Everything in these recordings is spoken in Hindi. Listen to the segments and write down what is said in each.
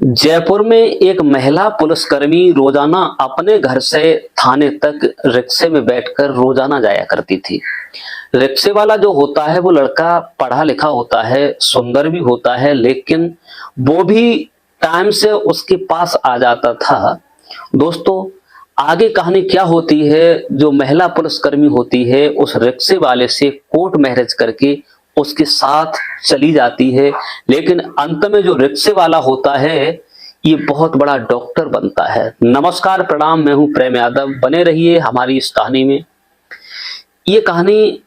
जयपुर में एक महिला पुलिसकर्मी रोजाना अपने घर से थाने तक रिक्शे में बैठकर रोजाना जाया करती थी। रिक्शे वाला जो होता है वो लड़का पढ़ा लिखा होता है, सुंदर भी होता है, लेकिन वो भी टाइम से उसके पास आ जाता था। दोस्तों, आगे कहानी क्या होती है, जो महिला पुलिसकर्मी होती है उस रिक्शे वाले से कोर्ट मैरिज करके उसके साथ चली जाती है, लेकिन अंत में जो रिक्शे वाला होता है ये बहुत बड़ा डॉक्टर बनता है। नमस्कार, प्रणाम, मैं हूं प्रेम यादव। बने रहिए हमारी इस कहानी में। ये कहानी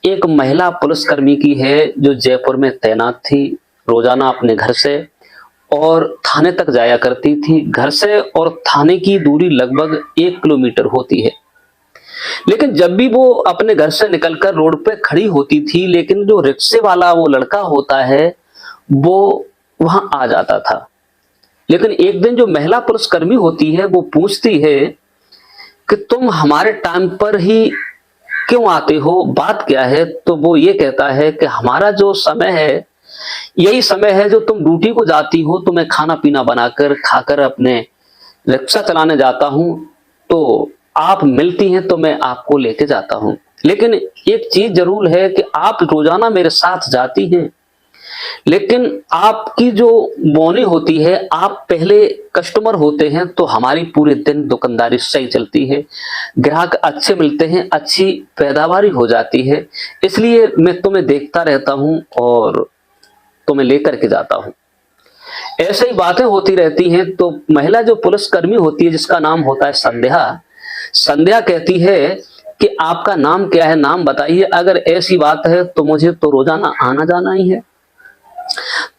एक महिला पुलिसकर्मी की है जो जयपुर में तैनात थी। रोजाना अपने घर से और थाने तक जाया करती थी। घर से और थाने की दूरी लगभग 1 किलोमीटर होती है। लेकिन जब भी वो अपने घर से निकलकर रोड पे खड़ी होती थी, लेकिन जो रिक्शे वाला वो लड़का होता है वो वहां आ जाता था। लेकिन एक दिन जो महिला पुलिसकर्मी होती है वो पूछती है कि तुम हमारे टाइम पर ही क्यों आते हो, बात क्या है? तो वो ये कहता है कि हमारा जो समय है यही समय है जो तुम ड्यूटी को जाती हो, तो मैं खाना पीना बनाकर खाकर अपने रिक्शा चलाने जाता हूं, तो आप मिलती हैं तो मैं आपको लेके जाता हूं। लेकिन एक चीज जरूर है कि आप रोजाना मेरे साथ जाती हैं, लेकिन आपकी जो बोनी होती है, आप पहले कस्टमर होते हैं तो हमारी पूरे दिन दुकानदारी सही चलती है, ग्राहक अच्छे मिलते हैं, अच्छी पैदावारी हो जाती है, इसलिए मैं तुम्हें देखता रहता हूं और तुम्हें लेकर के जाता हूं। ऐसे ही बातें होती रहती हैं। तो महिला जो पुलिसकर्मी होती है जिसका नाम होता है संध्या, संध्या कहती है कि आपका नाम क्या है, नाम बताइए, अगर ऐसी बात है तो मुझे तो रोजाना आना जाना ही है।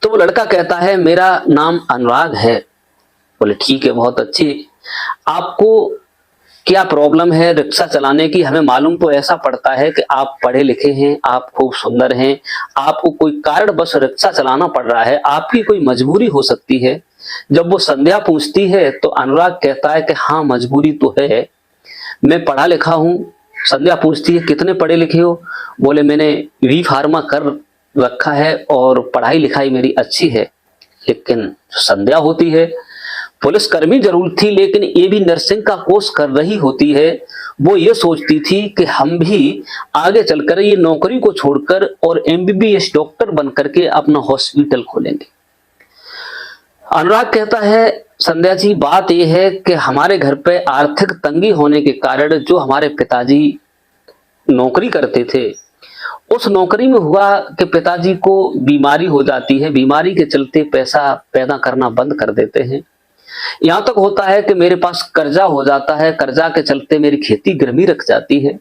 तो वो लड़का कहता है मेरा नाम अनुराग है। बोले ठीक है, बहुत अच्छी। आपको क्या प्रॉब्लम है रिक्शा चलाने की? हमें मालूम तो ऐसा पड़ता है कि आप पढ़े लिखे हैं, आप खूब सुंदर हैं, आपको कोई कारण बस रिक्शा चलाना पड़ रहा है, आपकी कोई मजबूरी हो सकती है। जब वो संध्या पूछती है तो अनुराग कहता है कि हाँ, मजबूरी तो है, मैं पढ़ा लिखा हूं। संध्या पूछती है कितने पढ़े लिखे हो? बोले मैंने वी फार्मा कर रखा है और पढ़ाई लिखाई मेरी अच्छी है। लेकिन संध्या होती है पुलिसकर्मी जरूर थी, लेकिन ये भी नर्सिंग का कोर्स कर रही होती है। वो ये सोचती थी कि हम भी आगे चलकर ये नौकरी को छोड़कर और एमबीबीएस डॉक्टर बनकर के अपना हॉस्पिटल खोलेंगे। अनुराग कहता है संध्या जी, बात यह है कि हमारे घर पे आर्थिक तंगी होने के कारण जो हमारे पिताजी नौकरी करते थे, उस नौकरी में हुआ कि पिताजी को बीमारी हो जाती है, बीमारी के चलते पैसा पैदा करना बंद कर देते हैं। यहां तक होता है कि मेरे पास कर्जा हो जाता है, कर्जा के चलते मेरी खेती गिरवी रख जाती है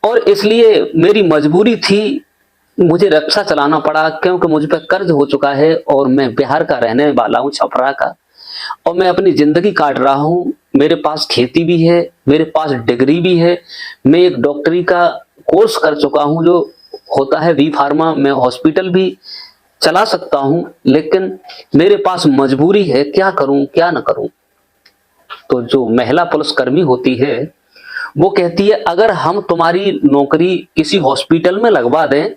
और इसलिए मेरी मजबूरी थी, मुझे रिक्शा चलाना पड़ा क्योंकि मुझ पर कर्ज हो चुका है और मैं बिहार का रहने वाला हूं, छपरा का, और मैं अपनी जिंदगी काट रहा हूं। मेरे पास खेती भी है, मेरे पास डिग्री भी है, मैं एक डॉक्टरी का कोर्स कर चुका हूं जो होता है वी फार्मा, मैं हॉस्पिटल भी चला सकता हूं, लेकिन मेरे पास मजबूरी है, क्या करूं क्या ना करूं। तो जो महिला पुलिसकर्मी होती है वो कहती है अगर हम तुम्हारी नौकरी किसी हॉस्पिटल में लगवा दें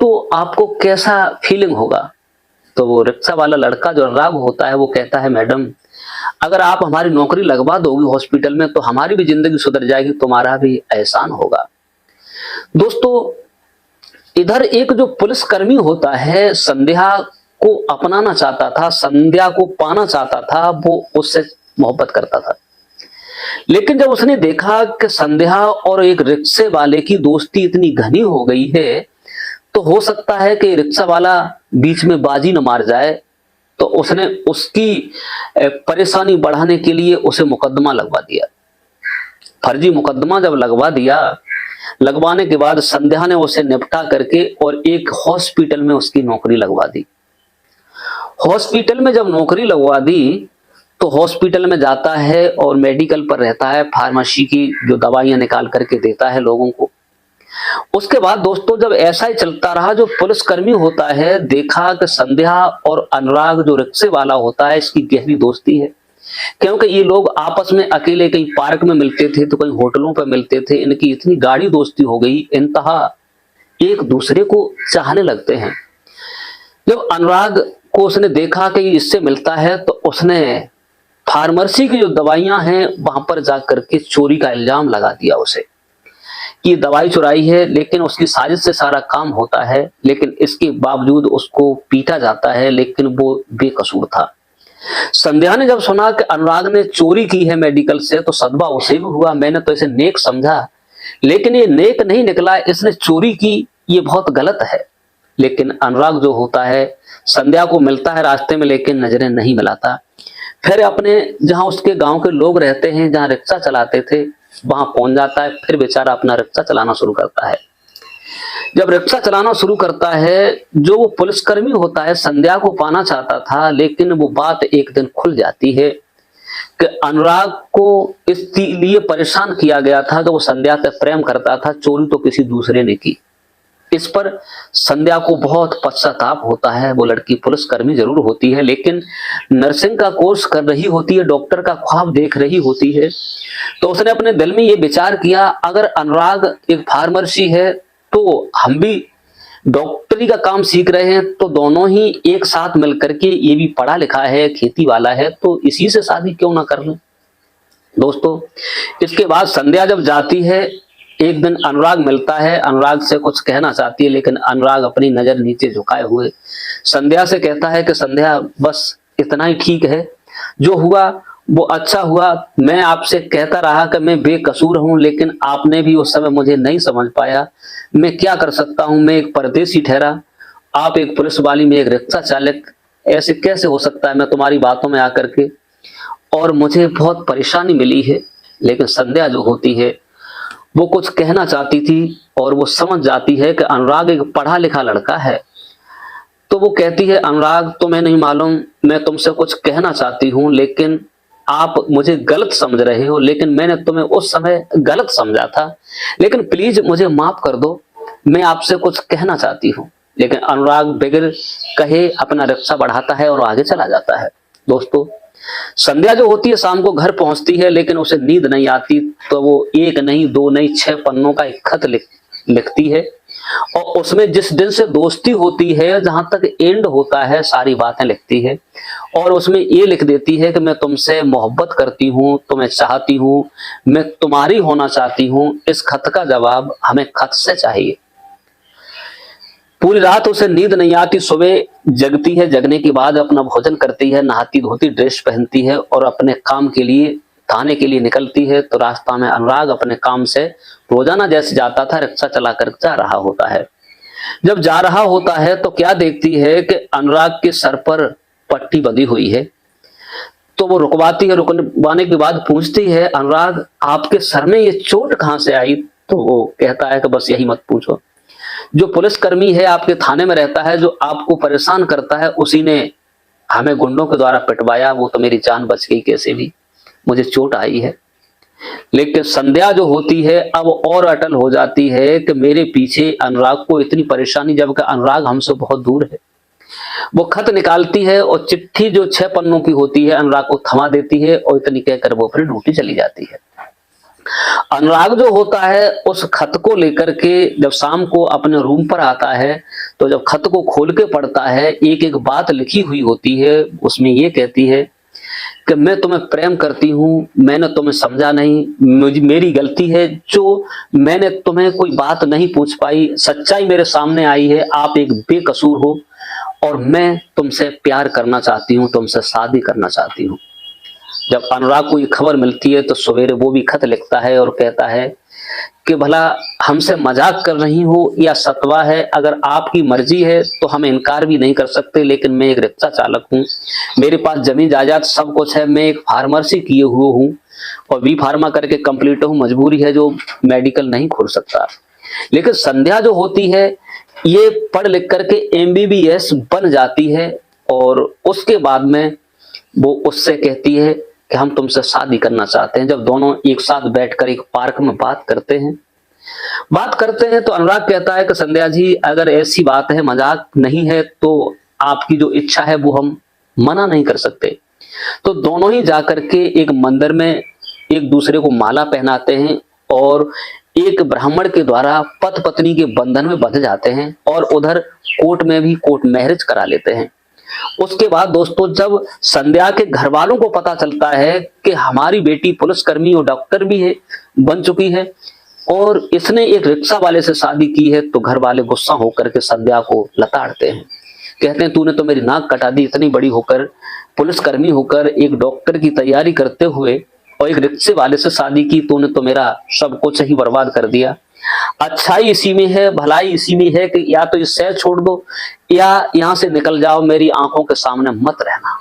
तो आपको कैसा फीलिंग होगा? तो वो रिक्शा वाला लड़का जो अनुराग होता है वो कहता है मैडम, अगर आप हमारी नौकरी लगवा दोगी हॉस्पिटल में तो हमारी भी जिंदगी सुधर जाएगी, तुम्हारा भी एहसान होगा। दोस्तों, इधर एक जो पुलिसकर्मी होता है संध्या को अपनाना चाहता था, संध्या को पाना चाहता था, वो उससे मोहब्बत करता था। लेकिन जब उसने देखा कि संध्या और एक रिक्शे वाले की दोस्ती इतनी घनी हो गई है, तो हो सकता है कि रिक्शा वाला बीच में बाजी न मार जाए, तो उसने उसकी परेशानी बढ़ाने के लिए उसे मुकदमा लगवा दिया। फर्जी मुकदमा जब लगवा दिया, लगवाने के बाद संध्या ने उसे निपटा करके और एक हॉस्पिटल में उसकी नौकरी लगवा दी। हॉस्पिटल में जब नौकरी लगवा दी तो हॉस्पिटल में जाता है और मेडिकल पर रहता है, फार्मेसी की जो दवाइयां निकाल करके देता है लोगों को। उसके बाद दोस्तों जब ऐसा ही चलता रहा, जो पुलिसकर्मी होता है देखा कि संध्या और अनुराग जो रिक्शे वाला होता है इसकी गहरी दोस्ती है, क्योंकि ये लोग आपस में अकेले कहीं पार्क में मिलते थे तो कहीं होटलों पर मिलते थे, इनकी इतनी गाढ़ी दोस्ती हो गई, इंतहा एक दूसरे को चाहने लगते हैं। जब अनुराग को उसने देखा कि इससे मिलता है, तो उसने फार्मेसी की जो दवाइयां हैं वहां पर जाकर के चोरी का इल्जाम लगा दिया उसे कि दवाई चुराई है। लेकिन उसकी साजिश से सारा काम होता है, लेकिन इसके बावजूद उसको पीटा जाता है, लेकिन वो बेकसूर था। संध्या ने जब सुना कि अनुराग ने चोरी की है मेडिकल से, तो सदमा उसे भी हुआ। मैंने तो इसे नेक समझा, लेकिन ये नेक नहीं निकला, इसने चोरी की, ये बहुत गलत है। लेकिन अनुराग जो होता है संध्या को मिलता है रास्ते में, लेकिन नजरें नहीं मिलाता। फिर अपने जहां उसके गांव के लोग रहते हैं, जहां रिक्शा चलाते थे, वहां पहुंच जाता है। फिर बेचारा अपना रिक्शा चलाना शुरू करता है। जब रिक्शा चलाना शुरू करता है, जो वो पुलिसकर्मी होता है संध्या को पाना चाहता था, लेकिन वो बात एक दिन खुल जाती है कि अनुराग को इसलिए परेशान किया गया था कि वो संध्या से प्रेम करता था, चोरी तो किसी दूसरे ने की। इस पर संध्या को बहुत पश्चाताप होता है। वो लड़की पुलिसकर्मी जरूर होती है, लेकिन नर्सिंग का कोर्स कर रही होती है, डॉक्टर का ख्वाब देख रही होती है। तो उसने अपने दिल में ये विचार किया, अगर अनुराग एक फार्मेसी है तो हम भी डॉक्टरी का काम सीख रहे हैं, तो दोनों ही एक साथ मिलकर के, ये भी पढ़ा लिखा है, खेती वाला है, तो इसी से शादी क्यों ना कर लें। दोस्तों, इसके बाद संध्या जब जाती है, एक दिन अनुराग मिलता है, अनुराग से कुछ कहना चाहती है, लेकिन अनुराग अपनी नजर नीचे झुकाए हुए संध्या से कहता है कि संध्या बस इतना ही ठीक है, जो हुआ वो अच्छा हुआ। मैं आपसे कहता रहा कि मैं बेकसूर हूं, लेकिन आपने भी उस समय मुझे नहीं समझ पाया। मैं क्या कर सकता हूं, मैं एक परदेसी ठहरा, आप एक पुलिस वाली, मैं एक रिक्शा चालक, ऐसे कैसे हो सकता है मैं तुम्हारी बातों में आकर के, और मुझे बहुत परेशानी मिली है। लेकिन संध्या जो होती है वो कुछ कहना चाहती थी, और वो समझ जाती है कि अनुराग एक पढ़ा लिखा लड़का है। तो वो कहती है, अनुराग तुम्हें नहीं मालूम, मैं तुमसे कुछ कहना चाहती हूँ, लेकिन आप मुझे गलत समझ रहे हो, लेकिन मैंने तुम्हें उस समय गलत समझा था, लेकिन प्लीज मुझे माफ कर दो, मैं आपसे कुछ कहना चाहती हूँ। लेकिन अनुराग बगैर कहे अपना रिक्शा बढ़ाता है और आगे चला जाता है। दोस्तों, संध्या जो होती है शाम को घर पहुंचती है, लेकिन उसे नींद नहीं आती, तो वो एक नहीं, दो नहीं, 6 पन्नों का एक खत लिखती है, और उसमें जिस दिन से दोस्ती होती है, जहां तक एंड होता है, सारी बातें लिखती है। और उसमें ये लिख देती है कि मैं तुमसे मोहब्बत करती हूँ, तुम्हें चाहती हूँ, मैं तुम्हारी होना चाहती हूँ। इस खत का जवाब हमें खत से चाहिए। पूरी रात उसे नींद नहीं आती, सुबह जगती है, जगने के बाद अपना भोजन करती है, नहाती धोती ड्रेस पहनती है, और अपने काम के लिए थाने के लिए निकलती है। तो रास्ता में अनुराग अपने काम से रोजाना जैसे जाता था, रिक्शा चला कर जा रहा होता है। जब जा रहा होता है तो क्या देखती है कि अनुराग के सर पर पट्टी बंधी हुई है। तो वो रुकवाती है, रुकवाने के बाद पूछती है, अनुराग आपके सर में ये चोट कहां से आई। तो वो कहता है कि बस यही मत पूछो, जो पुलिसकर्मी है आपके थाने में रहता है, जो आपको परेशान करता है, उसी ने हमें गुंडों के द्वारा पिटवाया, वो तो मेरी जान बच गई, कैसे भी मुझे चोट आई है। लेकिन संध्या जो होती है अब और अटल हो जाती है कि मेरे पीछे अनुराग को इतनी परेशानी, जबकि अनुराग हमसे बहुत दूर है। वो खत निकालती है और चिट्ठी जो 6 पन्नों की होती है अनुराग को थमा देती है, और इतनी कहकर वो अपनी ड्यूटी चली जाती है। अनुराग जो होता है उस खत को लेकर के जब शाम को अपने रूम पर आता है, तो जब खत को खोल के पढ़ता है, एक एक बात लिखी हुई होती है। उसमें ये कहती है कि मैं तुम्हें प्रेम करती हूँ, मैंने तुम्हें समझा नहीं, मेरी गलती है जो मैंने तुम्हें कोई बात नहीं पूछ पाई, सच्चाई मेरे सामने आई है, आप एक बेकसूर हो, और मैं तुमसे प्यार करना चाहती हूँ, तुमसे शादी करना चाहती हूँ। जब अनुराग को ये खबर मिलती है तो सवेरे वो भी खत लिखता है और कहता है कि भला हमसे मजाक कर रही हो या सतवा है, अगर आपकी मर्जी है तो हम इनकार भी नहीं कर सकते, लेकिन मैं एक रिक्शा चालक हूँ, मेरे पास जमीन जायदाद सब कुछ है, मैं एक फार्मेसी किए हुए हूँ और बी फार्मा करके कंप्लीट हूँ, मजबूरी है जो मेडिकल नहीं खोल सकता। लेकिन संध्या जो होती है ये पढ़ लिख करके MBBS बन जाती है, और उसके बाद में वो उससे कहती है कि हम तुमसे शादी करना चाहते हैं। जब दोनों एक साथ बैठकर एक पार्क में बात करते हैं तो अनुराग कहता है कि संध्या जी, अगर ऐसी बात है, मजाक नहीं है, तो आपकी जो इच्छा है वो हम मना नहीं कर सकते। तो दोनों ही जाकर के एक मंदिर में एक दूसरे को माला पहनाते हैं, और एक ब्राह्मण के द्वारा पति पत्नी के बंधन में बंध जाते हैं, और उधर कोर्ट में भी कोर्ट मैरिज करा लेते हैं। उसके बाद दोस्तों जब संध्या के घर वालों को पता चलता है कि हमारी बेटी पुलिसकर्मी और डॉक्टर भी है, बन चुकी है, और इसने एक रिक्शा वाले से शादी की है, तो घर वाले गुस्सा होकर के संध्या को लताड़ते हैं। कहते हैं तूने तो मेरी नाक कटा दी, इतनी बड़ी होकर, पुलिसकर्मी होकर, एक डॉक्टर की तैयारी करते हुए, और एक रिक्शे वाले से शादी की, तूने तो मेरा सब कुछ ही बर्बाद कर दिया। अच्छाई इसी में है, भलाई इसी में है कि या तो इस शहर छोड़ दो या यहां से निकल जाओ, मेरी आंखों के सामने मत रहना।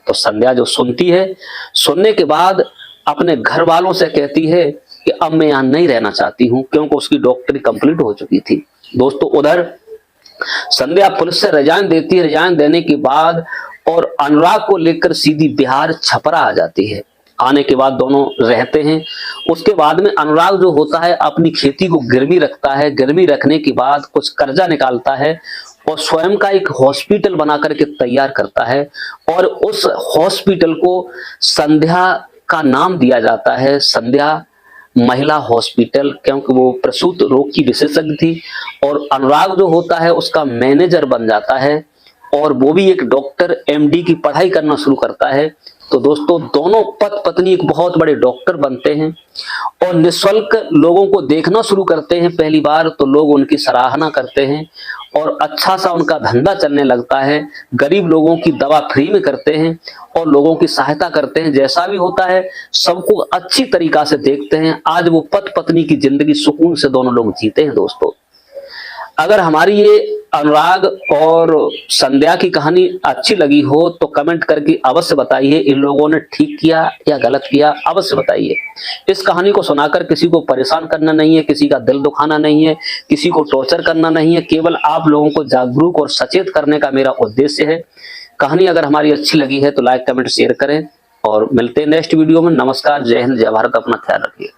तो संध्या जो सुनती है, सुनने के बाद अपने घर वालों से कहती है कि अब मैं यहां नहीं रहना चाहती हूं, क्योंकि उसकी डॉक्टरी कंप्लीट हो चुकी थी। दोस्तों उधर संध्या पुलिस से रिजाइन देती है। रिजाइन देने के बाद और अनुराग को लेकर सीधी बिहार छपरा आ जाती है। आने के बाद दोनों रहते हैं। उसके बाद में अनुराग जो होता है अपनी खेती को गिरवी रखता है। गिरवी रखने के बाद कुछ कर्जा निकालता है और स्वयं का एक हॉस्पिटल बना करके तैयार करता है, और उस हॉस्पिटल को संध्या का नाम दिया जाता है, संध्या महिला हॉस्पिटल, क्योंकि वो प्रसूत रोग की विशेषज्ञ थी। और अनुराग जो होता है उसका मैनेजर बन जाता है, और वो भी एक डॉक्टर एमडी की पढ़ाई करना शुरू करता है। तो दोस्तों दोनों पति पत्नी एक बहुत बड़े डॉक्टर बनते हैं और निःशुल्क लोगों को देखना शुरू करते हैं। पहली बार तो लोग उनकी सराहना करते हैं और अच्छा सा उनका धंधा चलने लगता है। गरीब लोगों की दवा फ्री में करते हैं और लोगों की सहायता करते हैं। जैसा भी होता है सबको अच्छी तरीका से देखते हैं। आज वो पति पत्नी की जिंदगी सुकून से दोनों लोग जीते हैं। दोस्तों अगर हमारी ये अनुराग और संध्या की कहानी अच्छी लगी हो तो कमेंट करके अवश्य बताइए, इन लोगों ने ठीक किया या गलत किया, अवश्य बताइए। इस कहानी को सुनाकर किसी को परेशान करना नहीं है, किसी का दिल दुखाना नहीं है, किसी को टॉर्चर करना नहीं है, केवल आप लोगों को जागरूक और सचेत करने का मेरा उद्देश्य है। कहानी अगर हमारी अच्छी लगी है तो लाइक कमेंट शेयर करें और मिलते हैं नेक्स्ट वीडियो में। नमस्कार, जय हिंद, जय भारत, अपना ख्याल रखिए।